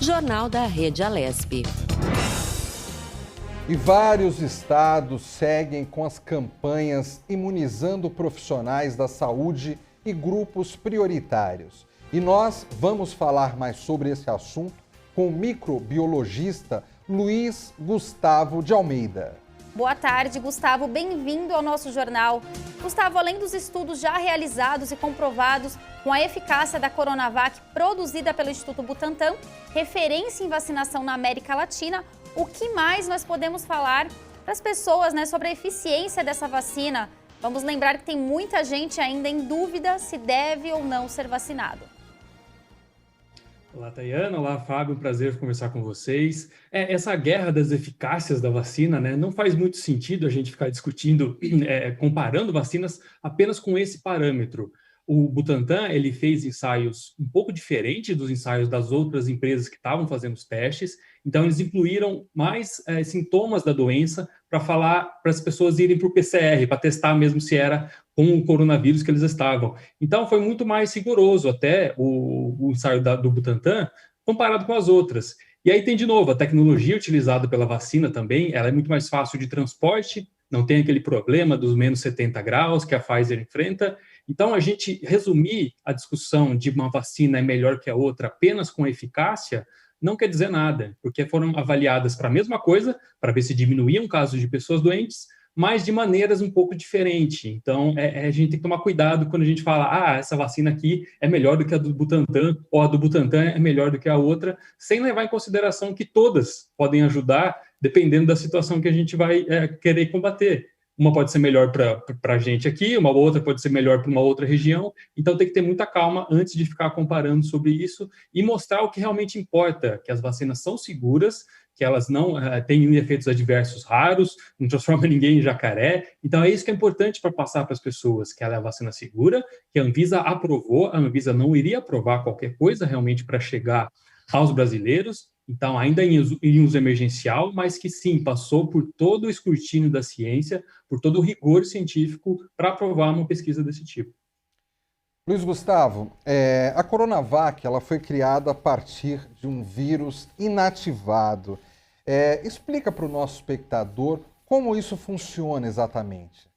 Jornal da Rede Alesp. E vários estados seguem com as campanhas imunizando profissionais da saúde e grupos prioritários. E nós vamos falar mais sobre esse assunto com o microbiologista Luiz Gustavo de Almeida. Boa tarde, Gustavo. Bem-vindo ao nosso jornal. Gustavo, além dos estudos já realizados e comprovados com a eficácia da Coronavac produzida pelo Instituto Butantan, referência em vacinação na América Latina, o que mais nós podemos falar para as pessoas, sobre a eficiência dessa vacina? Vamos lembrar que tem muita gente ainda em dúvida se deve ou não ser vacinado. Olá, Tayana. Olá, Fábio. Prazer conversar com vocês. Essa guerra das eficácias da vacina, não faz muito sentido a gente ficar discutindo, comparando vacinas apenas com esse parâmetro. O Butantan, ele fez ensaios um pouco diferentes dos ensaios das outras empresas que estavam fazendo os testes. Então, eles incluíram mais sintomas da doença para falar para as pessoas irem para o PCR, para testar mesmo se era com o coronavírus que eles estavam. Então, foi muito mais rigoroso até o ensaio do Butantan comparado com as outras. E aí tem, de novo, a tecnologia utilizada pela vacina também, ela é muito mais fácil de transporte, não tem aquele problema dos menos 70 graus que a Pfizer enfrenta. Então, a gente resumir a discussão de uma vacina é melhor que a outra apenas com eficácia não quer dizer nada, porque foram avaliadas para a mesma coisa, para ver se diminuíam casos de pessoas doentes, mas de maneiras um pouco diferentes. Então, a gente tem que tomar cuidado quando a gente fala essa vacina aqui é melhor do que a do Butantan, ou a do Butantan é melhor do que a outra, sem levar em consideração que todas podem ajudar, dependendo da situação que a gente vai querer combater. Uma pode ser melhor para a gente aqui, uma outra pode ser melhor para uma outra região. Então, tem que ter muita calma antes de ficar comparando sobre isso e mostrar o que realmente importa, que as vacinas são seguras, que elas não têm efeitos adversos raros, não transformam ninguém em jacaré. Então, é isso que é importante para passar para as pessoas, que ela é a vacina segura, que a Anvisa aprovou, a Anvisa não iria aprovar qualquer coisa realmente para chegar aos brasileiros, então ainda em uso emergencial, mas que sim, passou por todo o escrutínio da ciência, por todo o rigor científico para aprovar uma pesquisa desse tipo. Luiz Gustavo, a Coronavac ela foi criada a partir de um vírus inativado. Explica para o nosso espectador como isso funciona exatamente.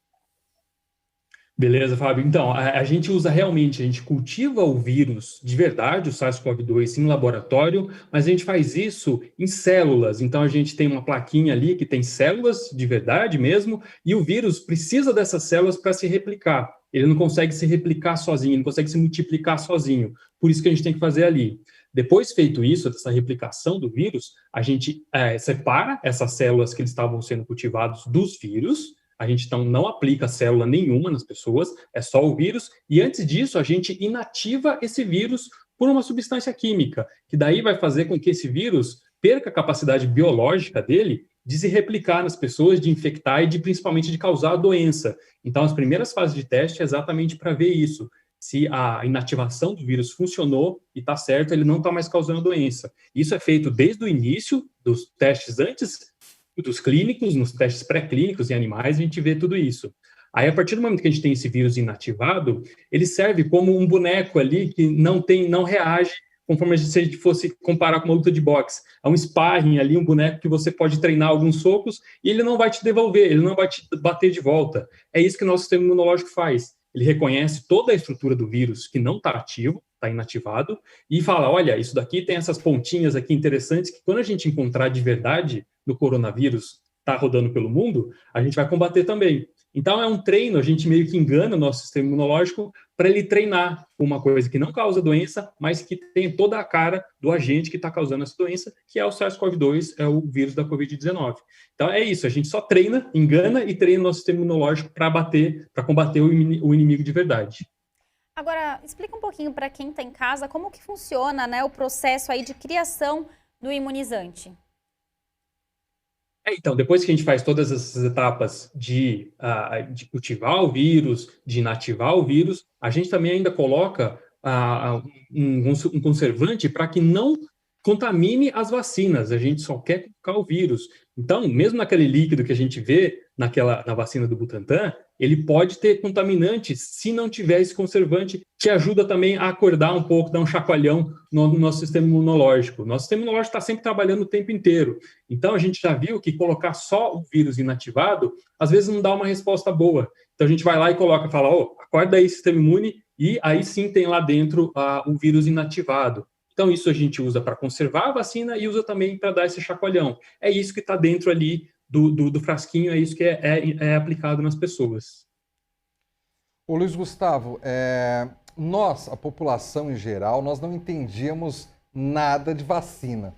Beleza, Fábio. Então, a gente usa realmente, a gente cultiva o vírus de verdade, o SARS-CoV-2, em laboratório, mas a gente faz isso em células. Então, a gente tem uma plaquinha ali que tem células de verdade mesmo, e o vírus precisa dessas células para se replicar. Ele não consegue se replicar sozinho, não consegue se multiplicar sozinho. Por isso que a gente tem que fazer ali. Depois feito isso, essa replicação do vírus, a gente separa essas células que eles estavam sendo cultivados dos vírus. A gente então não aplica célula nenhuma nas pessoas, é só o vírus, e antes disso a gente inativa esse vírus por uma substância química, que daí vai fazer com que esse vírus perca a capacidade biológica dele de se replicar nas pessoas, de infectar e principalmente de causar a doença. Então, as primeiras fases de teste é exatamente para ver isso, se a inativação do vírus funcionou e está certo, ele não está mais causando doença. Isso é feito desde o início dos testes antes dos clínicos, nos testes pré-clínicos em animais, a gente vê tudo isso. Aí, a partir do momento que a gente tem esse vírus inativado, ele serve como um boneco ali que não reage, conforme se a gente fosse comparar com uma luta de boxe. É um sparring ali, um boneco que você pode treinar alguns socos e ele não vai te devolver, ele não vai te bater de volta. É isso que o nosso sistema imunológico faz. Ele reconhece toda a estrutura do vírus que não está ativo, está inativado, e fala, olha, isso daqui tem essas pontinhas aqui interessantes que quando a gente encontrar de verdade no coronavírus está rodando pelo mundo, a gente vai combater também. Então é um treino, a gente meio que engana o nosso sistema imunológico para ele treinar uma coisa que não causa doença, mas que tem toda a cara do agente que está causando essa doença, que é o SARS-CoV-2, é o vírus da Covid-19. Então é isso, a gente só treina, engana e treina o nosso sistema imunológico para combater o inimigo de verdade. Agora, explica um pouquinho para quem está em casa como que funciona, o processo aí de criação do imunizante. Então, depois que a gente faz todas essas etapas de cultivar o vírus, de inativar o vírus, a gente também ainda coloca um conservante para que não contamine as vacinas. A gente só quer colocar o vírus. Então, mesmo naquele líquido que a gente vê na vacina do Butantan, ele pode ter contaminante se não tiver esse conservante, que ajuda também a acordar um pouco, dar um chacoalhão no nosso sistema imunológico. Nosso sistema imunológico está sempre trabalhando o tempo inteiro. Então, a gente já viu que colocar só o vírus inativado, às vezes não dá uma resposta boa. Então, a gente vai lá e coloca, fala, acorda aí, sistema imune, e aí sim tem lá dentro o vírus inativado. Então, isso a gente usa para conservar a vacina e usa também para dar esse chacoalhão. É isso que está dentro ali do frasquinho, é isso que é aplicado nas pessoas. Ô Luiz Gustavo, nós, a população em geral, nós não entendíamos nada de vacina.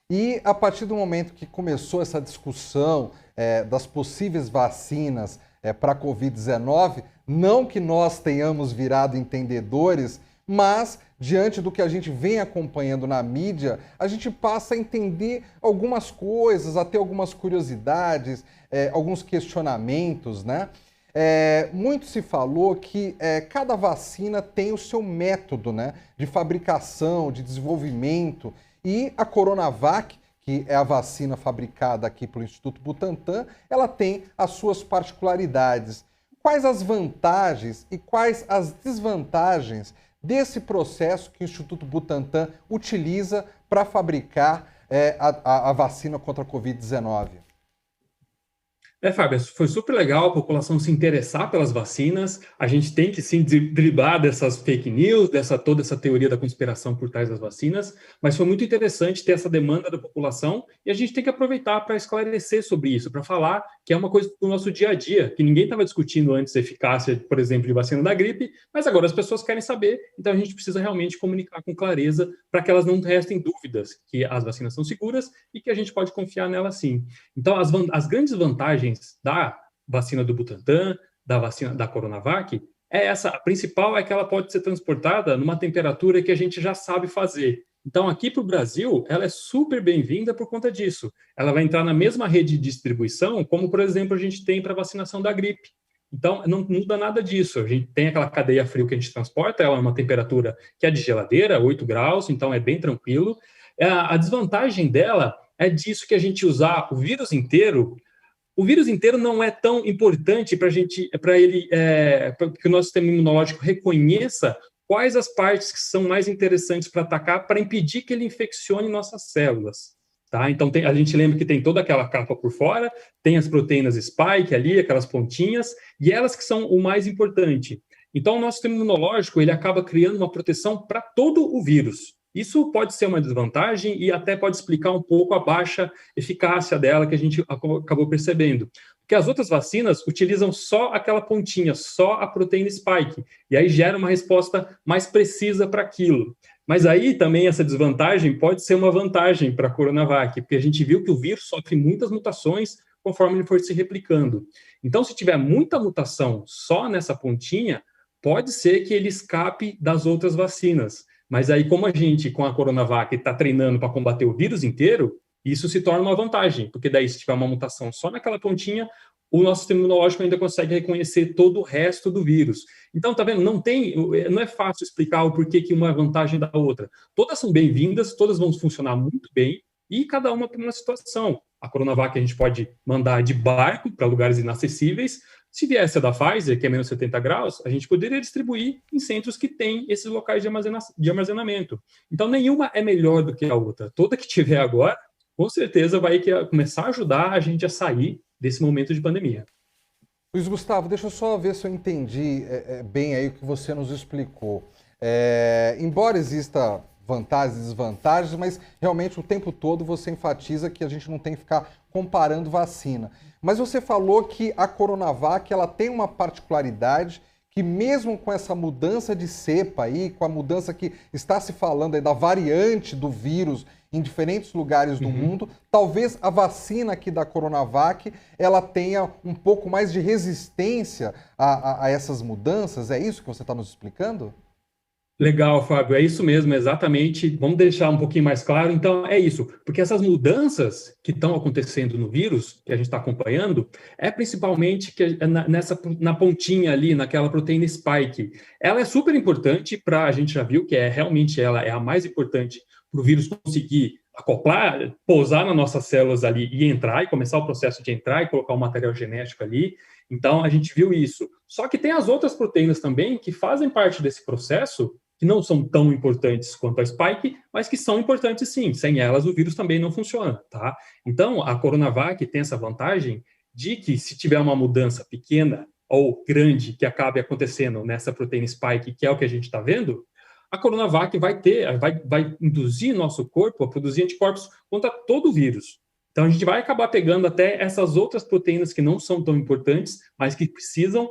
E a partir do momento que começou essa discussão das possíveis vacinas para a Covid-19, não que nós tenhamos virado entendedores, mas, diante do que a gente vem acompanhando na mídia, a gente passa a entender algumas coisas, a ter algumas curiosidades, alguns questionamentos, né? Muito se falou que cada vacina tem o seu método, né, de fabricação, de desenvolvimento, e a Coronavac, que é a vacina fabricada aqui pelo Instituto Butantan, ela tem as suas particularidades. Quais as vantagens e quais as desvantagens desse processo que o Instituto Butantan utiliza para fabricar a vacina contra a Covid-19? Fábio, foi super legal a população se interessar pelas vacinas. A gente tem que sim driblar dessas fake news, toda essa teoria da conspiração por trás das vacinas, mas foi muito interessante ter essa demanda da população e a gente tem que aproveitar para esclarecer sobre isso, para falar que é uma coisa do nosso dia a dia, que ninguém estava discutindo antes a eficácia, por exemplo, de vacina da gripe, mas agora as pessoas querem saber, então a gente precisa realmente comunicar com clareza para que elas não restem dúvidas que as vacinas são seguras e que a gente pode confiar nelas sim. Então, as grandes vantagens da vacina do Butantan, da vacina da Coronavac, a principal é que ela pode ser transportada numa temperatura que a gente já sabe fazer. Então, aqui para o Brasil, ela é super bem-vinda por conta disso. Ela vai entrar na mesma rede de distribuição, como, por exemplo, a gente tem para a vacinação da gripe. Então, não muda nada disso. A gente tem aquela cadeia frio que a gente transporta, ela é uma temperatura que é de geladeira, 8 graus, então é bem tranquilo. A desvantagem dela é disso que a gente usar o vírus inteiro. O vírus inteiro não é tão importante para que o nosso sistema imunológico reconheça quais as partes que são mais interessantes para atacar para impedir que ele infeccione nossas células. Tá? Então, a gente lembra que tem toda aquela capa por fora, tem as proteínas spike ali, aquelas pontinhas, e elas que são o mais importante. Então, o nosso sistema imunológico ele acaba criando uma proteção para todo o vírus. Isso pode ser uma desvantagem e até pode explicar um pouco a baixa eficácia dela que a gente acabou percebendo. Porque as outras vacinas utilizam só aquela pontinha, só a proteína spike, e aí gera uma resposta mais precisa para aquilo. Mas aí também essa desvantagem pode ser uma vantagem para a Coronavac, porque a gente viu que o vírus sofre muitas mutações conforme ele for se replicando. Então, se tiver muita mutação só nessa pontinha, pode ser que ele escape das outras vacinas. Mas aí, como a gente, com a Coronavac, está treinando para combater o vírus inteiro, isso se torna uma vantagem, porque daí, se tiver uma mutação só naquela pontinha, o nosso sistema imunológico ainda consegue reconhecer todo o resto do vírus. Então, tá vendo? Não é fácil explicar o porquê que uma é vantagem da outra. Todas são bem-vindas, todas vão funcionar muito bem, e cada uma para uma situação. A Coronavac a gente pode mandar de barco para lugares inacessíveis. Se viesse a da Pfizer, que é menos 70 graus, a gente poderia distribuir em centros que têm esses locais de armazenamento. Então, nenhuma é melhor do que a outra. Toda que tiver agora, com certeza vai começar a ajudar a gente a sair desse momento de pandemia. Luiz Gustavo, deixa eu só ver se eu entendi bem aí o que você nos explicou. Embora exista vantagens e desvantagens, mas realmente o tempo todo você enfatiza que a gente não tem que ficar comparando vacina. Mas você falou que a Coronavac ela tem uma particularidade que mesmo com essa mudança de cepa aí, com a mudança que está se falando aí da variante do vírus em diferentes lugares do mundo, talvez a vacina aqui da Coronavac ela tenha um pouco mais de resistência a essas mudanças. É isso que você está nos explicando? Legal, Fábio, é isso mesmo, exatamente. Vamos deixar um pouquinho mais claro. Então, é isso, porque essas mudanças que estão acontecendo no vírus, que a gente está acompanhando, é principalmente na pontinha ali, naquela proteína spike. Ela é super importante para, a gente já viu que realmente ela é a mais importante para o vírus conseguir acoplar, pousar nas nossas células ali e entrar, e começar o processo de entrar e colocar o material genético ali. Então, a gente viu isso. Só que tem as outras proteínas também que fazem parte desse processo, que não são tão importantes quanto a spike, mas que são importantes sim. Sem elas, o vírus também não funciona, tá? Então, a Coronavac tem essa vantagem de que, se tiver uma mudança pequena ou grande que acabe acontecendo nessa proteína spike, que é o que a gente está vendo, a Coronavac vai induzir nosso corpo a produzir anticorpos contra todo o vírus. Então, a gente vai acabar pegando até essas outras proteínas que não são tão importantes, mas que precisam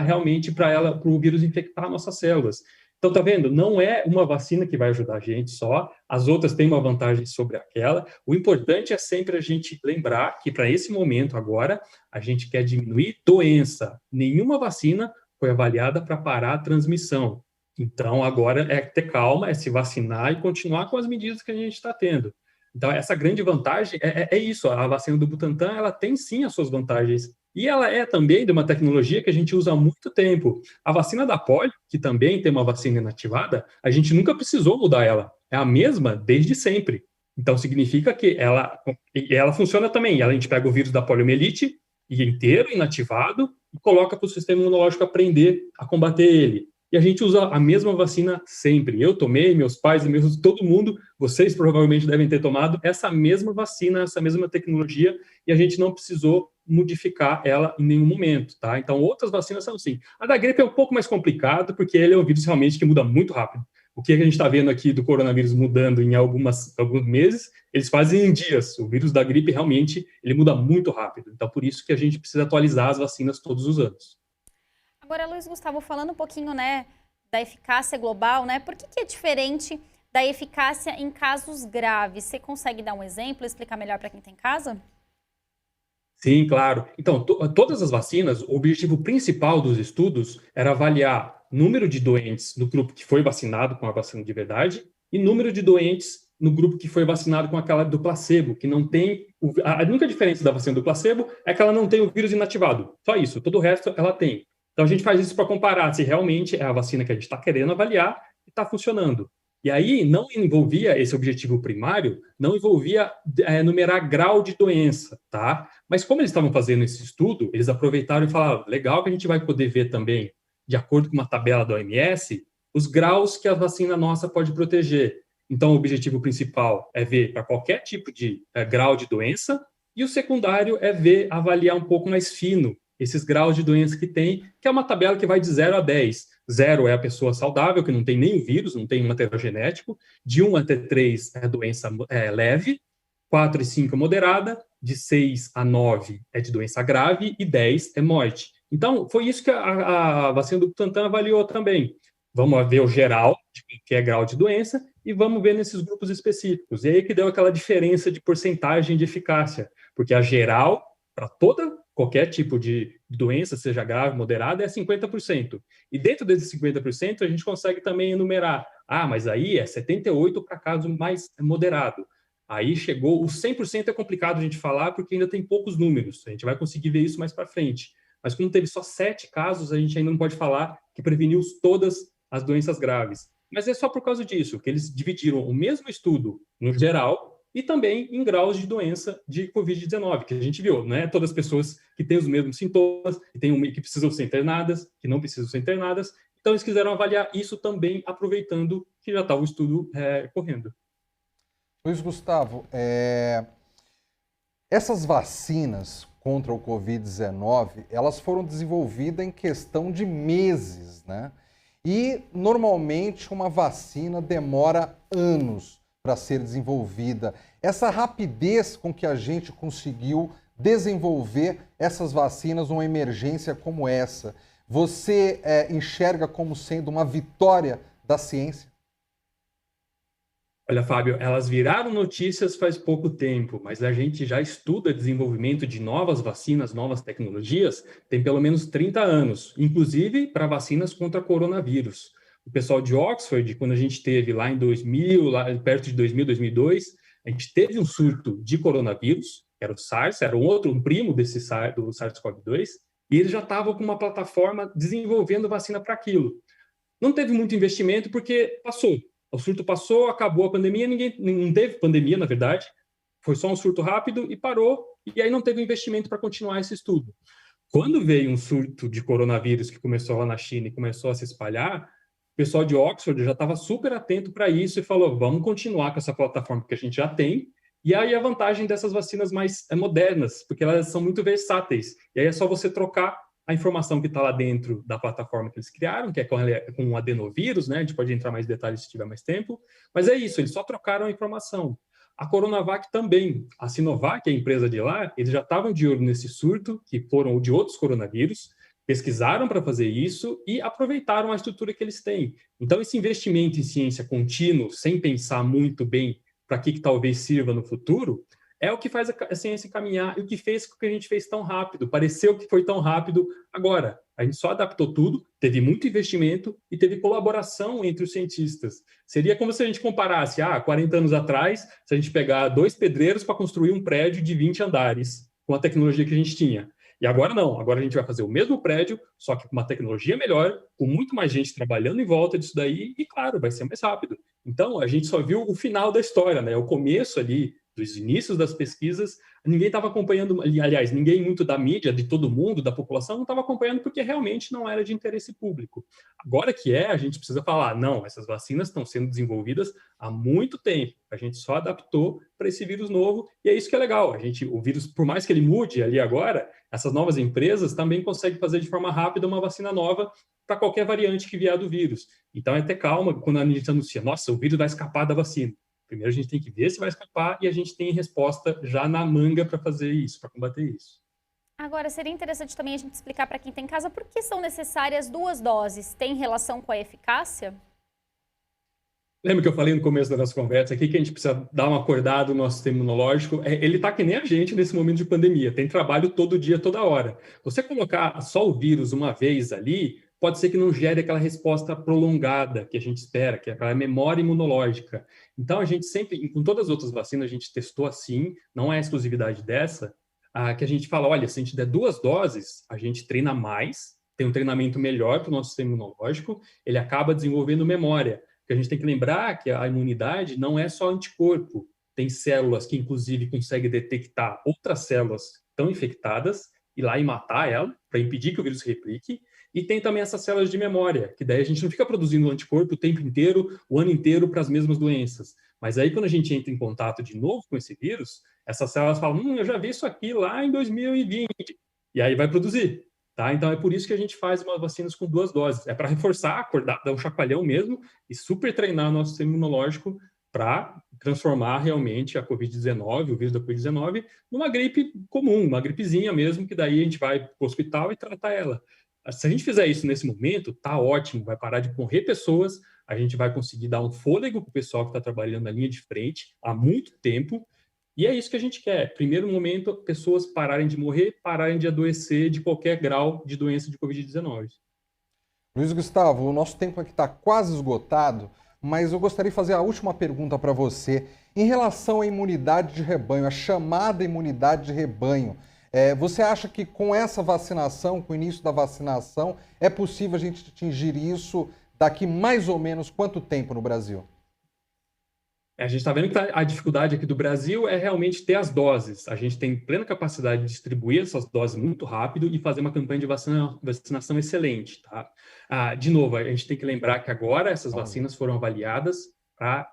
realmente para o vírus infectar nossas células. Então, tá vendo? Não é uma vacina que vai ajudar a gente só, as outras têm uma vantagem sobre aquela. O importante é sempre a gente lembrar que, para esse momento agora, a gente quer diminuir doença. Nenhuma vacina foi avaliada para parar a transmissão. Então, agora é ter calma, é se vacinar e continuar com as medidas que a gente está tendo. Então, essa grande vantagem é isso. A vacina do Butantan, ela tem sim as suas vantagens. E ela é também de uma tecnologia que a gente usa há muito tempo. A vacina da polio, que também tem uma vacina inativada, a gente nunca precisou mudar ela. É a mesma desde sempre. Então, significa que ela funciona também. A gente pega o vírus da poliomielite inteiro, inativado, e coloca para o sistema imunológico aprender a combater ele. E a gente usa a mesma vacina sempre. Eu tomei, meus pais, todo mundo, vocês provavelmente devem ter tomado essa mesma vacina, essa mesma tecnologia, e a gente não precisou modificar ela em nenhum momento, tá? Então, outras vacinas são assim. A da gripe é um pouco mais complicado, porque ele é um vírus realmente que muda muito rápido. O que a gente está vendo aqui do coronavírus mudando em alguns meses, eles fazem em dias. O vírus da gripe, realmente, ele muda muito rápido. Então, por isso que a gente precisa atualizar as vacinas todos os anos. Agora, Luiz Gustavo, falando um pouquinho, né, da eficácia global, né, por que é diferente da eficácia em casos graves? Você consegue dar um exemplo, explicar melhor para quem está em casa? Sim, claro. Então, todas as vacinas, o objetivo principal dos estudos era avaliar número de doentes no grupo que foi vacinado com a vacina de verdade e número de doentes no grupo que foi vacinado com aquela do placebo, que não tem... A única diferença da vacina do placebo é que ela não tem o vírus inativado. Só isso. Todo o resto ela tem. Então, a gente faz isso para comparar se realmente é a vacina que a gente está querendo avaliar e está funcionando. E aí, não envolvia esse objetivo primário, não envolvia numerar grau de doença, tá? Mas como eles estavam fazendo esse estudo, eles aproveitaram e falaram, legal que a gente vai poder ver também, de acordo com uma tabela da OMS, os graus que a vacina nossa pode proteger. Então, o objetivo principal é ver para qualquer tipo de grau de doença, e o secundário é avaliar um pouco mais fino esses graus de doença que tem, que é uma tabela que vai de 0 a 10. 0 é a pessoa saudável, que não tem nenhum vírus, não tem material genético. De 1 até 3 é doença leve. 4 e 5 é moderada. De 6 a 9 é de doença grave. E 10 é morte. Então, foi isso que a vacina do Butantan avaliou também. Vamos ver o geral, que é grau de doença, e vamos ver nesses grupos específicos. E aí que deu aquela diferença de porcentagem de eficácia. Porque a geral, para qualquer tipo de doença, seja grave, moderada, é 50%. E dentro desses 50%, a gente consegue também enumerar. Mas aí é 78% para caso mais moderado. Aí chegou... O 100% é complicado a gente falar, porque ainda tem poucos números. A gente vai conseguir ver isso mais para frente. Mas como teve só 7 casos, a gente ainda não pode falar que preveniu todas as doenças graves. Mas é só por causa disso, que eles dividiram o mesmo estudo no geral e também em graus de doença de Covid-19, que a gente viu, não é todas as pessoas que têm os mesmos sintomas, que precisam ser internadas, que não precisam ser internadas. Então, eles quiseram avaliar isso também, aproveitando que já estava o estudo correndo. Luiz Gustavo, essas vacinas contra o Covid-19, elas foram desenvolvidas em questão de meses, né? E, normalmente, uma vacina demora anos para ser desenvolvida. Essa rapidez com que a gente conseguiu desenvolver essas vacinas numa emergência como essa, você enxerga como sendo uma vitória da ciência? Olha, Fábio, elas viraram notícias faz pouco tempo, mas a gente já estuda desenvolvimento de novas vacinas, novas tecnologias, tem pelo menos 30 anos, inclusive para vacinas contra coronavírus. O pessoal de Oxford, quando a gente teve lá em 2000, lá perto de 2000, 2002, a gente teve um surto de coronavírus, que era o SARS, era um primo do SARS-CoV-2, e eles já estavam com uma plataforma desenvolvendo vacina para aquilo. Não teve muito investimento porque passou. O surto passou, acabou a pandemia, não teve pandemia, na verdade, foi só um surto rápido e parou, e aí não teve investimento para continuar esse estudo. Quando veio um surto de coronavírus que começou lá na China e começou a se espalhar, o pessoal de Oxford já estava super atento para isso e falou, vamos continuar com essa plataforma que a gente já tem. E aí a vantagem dessas vacinas mais modernas, porque elas são muito versáteis. E aí é só você trocar a informação que está lá dentro da plataforma que eles criaram, que é com um adenovírus, né? A gente pode entrar mais em detalhes se tiver mais tempo. Mas é isso, eles só trocaram a informação. A Coronavac também. A Sinovac, a empresa de lá, eles já estavam de olho nesse surto, que foram de outros coronavírus, pesquisaram para fazer isso e aproveitaram a estrutura que eles têm. Então, esse investimento em ciência contínuo, sem pensar muito bem para que talvez sirva no futuro, é o que faz a ciência caminhar e o que fez com que a gente fez tão rápido. Pareceu que foi tão rápido agora. A gente só adaptou tudo, teve muito investimento e teve colaboração entre os cientistas. Seria como se a gente comparasse, 40 anos atrás, se a gente pegar 2 pedreiros para construir um prédio de 20 andares, com a tecnologia que a gente tinha. E agora não, agora a gente vai fazer o mesmo prédio, só que com uma tecnologia melhor, com muito mais gente trabalhando em volta disso daí, e claro, vai ser mais rápido. Então, a gente só viu o final da história, né? O começo ali, dos inícios das pesquisas, ninguém estava acompanhando, aliás, ninguém muito da mídia, de todo mundo, da população, não estava acompanhando porque realmente não era de interesse público. Agora que a gente precisa falar, não, essas vacinas estão sendo desenvolvidas há muito tempo, a gente só adaptou para esse vírus novo, e é isso que é legal, o vírus, por mais que ele mude ali agora, essas novas empresas também conseguem fazer de forma rápida uma vacina nova para qualquer variante que vier do vírus. Então, é ter calma quando a gente anuncia, nossa, o vírus vai escapar da vacina. Primeiro a gente tem que ver se vai escapar e a gente tem resposta já na manga para fazer isso, para combater isso. Agora, seria interessante também a gente explicar para quem está em casa por que são necessárias 2 doses. Tem relação com a eficácia? Lembra que eu falei no começo da nossa conversa aqui que a gente precisa dar uma acordada no nosso sistema imunológico? Ele está que nem a gente nesse momento de pandemia, tem trabalho todo dia, toda hora. Você colocar só o vírus uma vez ali, pode ser que não gere aquela resposta prolongada que a gente espera, que é aquela memória imunológica. Então, a gente sempre, com todas as outras vacinas, a gente testou assim, não é exclusividade dessa, que a gente fala, olha, se a gente der 2 doses, a gente treina mais, tem um treinamento melhor para o nosso sistema imunológico, ele acaba desenvolvendo memória. Porque a gente tem que lembrar que a imunidade não é só anticorpo, tem células que, inclusive, conseguem detectar outras células que estão infectadas, ir lá e matar ela, para impedir que o vírus replique, e tem também essas células de memória, que daí a gente não fica produzindo anticorpo o tempo inteiro, o ano inteiro, para as mesmas doenças. Mas aí, quando a gente entra em contato de novo com esse vírus, essas células falam, eu já vi isso aqui lá em 2020, e aí vai produzir. Tá? Então, é por isso que a gente faz umas vacinas com 2 doses. É para reforçar, acordar, dar um chacoalhão mesmo e super treinar o nosso sistema imunológico para transformar realmente a Covid-19, o vírus da Covid-19, numa gripe comum, uma gripezinha mesmo, que daí a gente vai para o hospital e trata ela. Se a gente fizer isso nesse momento, tá ótimo, vai parar de morrer pessoas, a gente vai conseguir dar um fôlego para o pessoal que está trabalhando na linha de frente há muito tempo, e é isso que a gente quer. Primeiro momento, pessoas pararem de morrer, pararem de adoecer de qualquer grau de doença de Covid-19. Luiz Gustavo, o nosso tempo aqui está quase esgotado, mas eu gostaria de fazer a última pergunta para você. Em relação à imunidade de rebanho, a chamada imunidade de rebanho, você acha que com essa vacinação, com o início da vacinação, é possível a gente atingir isso daqui mais ou menos quanto tempo no Brasil? A gente está vendo que a dificuldade aqui do Brasil é realmente ter as doses. A gente tem plena capacidade de distribuir essas doses muito rápido e fazer uma campanha de vacinação excelente. Tá? De novo, a gente tem que lembrar que agora essas vacinas foram avaliadas para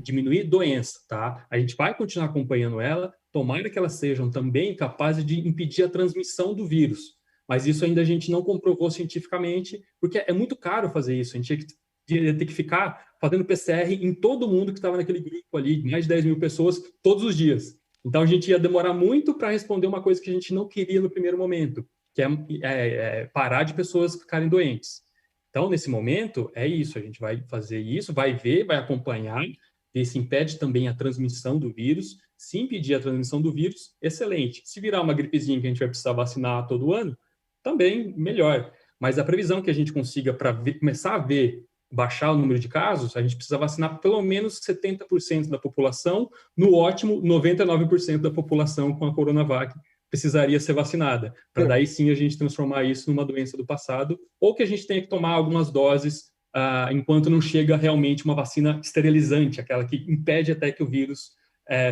diminuir doença. Tá? A gente vai continuar acompanhando ela, tomara que elas sejam também capazes de impedir a transmissão do vírus. Mas isso ainda a gente não comprovou cientificamente, porque é muito caro fazer isso. A gente ia ter que ficar fazendo PCR em todo mundo que estava naquele grupo ali, mais de 10 mil pessoas, todos os dias. Então, a gente ia demorar muito para responder uma coisa que a gente não queria no primeiro momento, que é parar de pessoas ficarem doentes. Então, nesse momento, é isso. A gente vai fazer isso, vai ver, vai acompanhar, ver se impede também a transmissão do vírus. Se impedir a transmissão do vírus, excelente. Se virar uma gripezinha que a gente vai precisar vacinar todo ano, também melhor. Mas a previsão que a gente consiga para começar a ver baixar o número de casos, a gente precisa vacinar pelo menos 70% da população, no ótimo 99% da população com a Coronavac precisaria ser vacinada, para daí sim a gente transformar isso numa doença do passado, ou que a gente tenha que tomar algumas doses enquanto não chega realmente uma vacina esterilizante, aquela que impede até que o vírus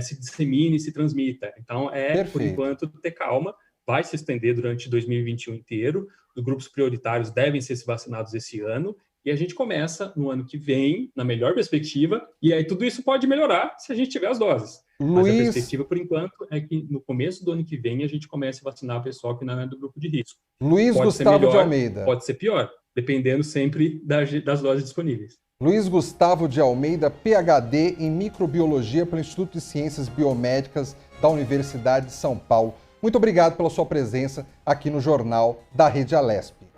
se dissemine e se transmita. Então, por enquanto, ter calma, vai se estender durante 2021 inteiro, os grupos prioritários devem ser vacinados esse ano, e a gente começa no ano que vem, na melhor perspectiva, e aí tudo isso pode melhorar se a gente tiver as doses. Mas a perspectiva, por enquanto, é que no começo do ano que vem a gente comece a vacinar o pessoal que não é do grupo de risco. Luiz Pode Gustavo ser melhor, de Almeida. Pode ser pior, dependendo sempre das doses disponíveis. Luiz Gustavo de Almeida, PhD em Microbiologia pelo Instituto de Ciências Biomédicas da Universidade de São Paulo. Muito obrigado pela sua presença aqui no Jornal da Rede Alesp.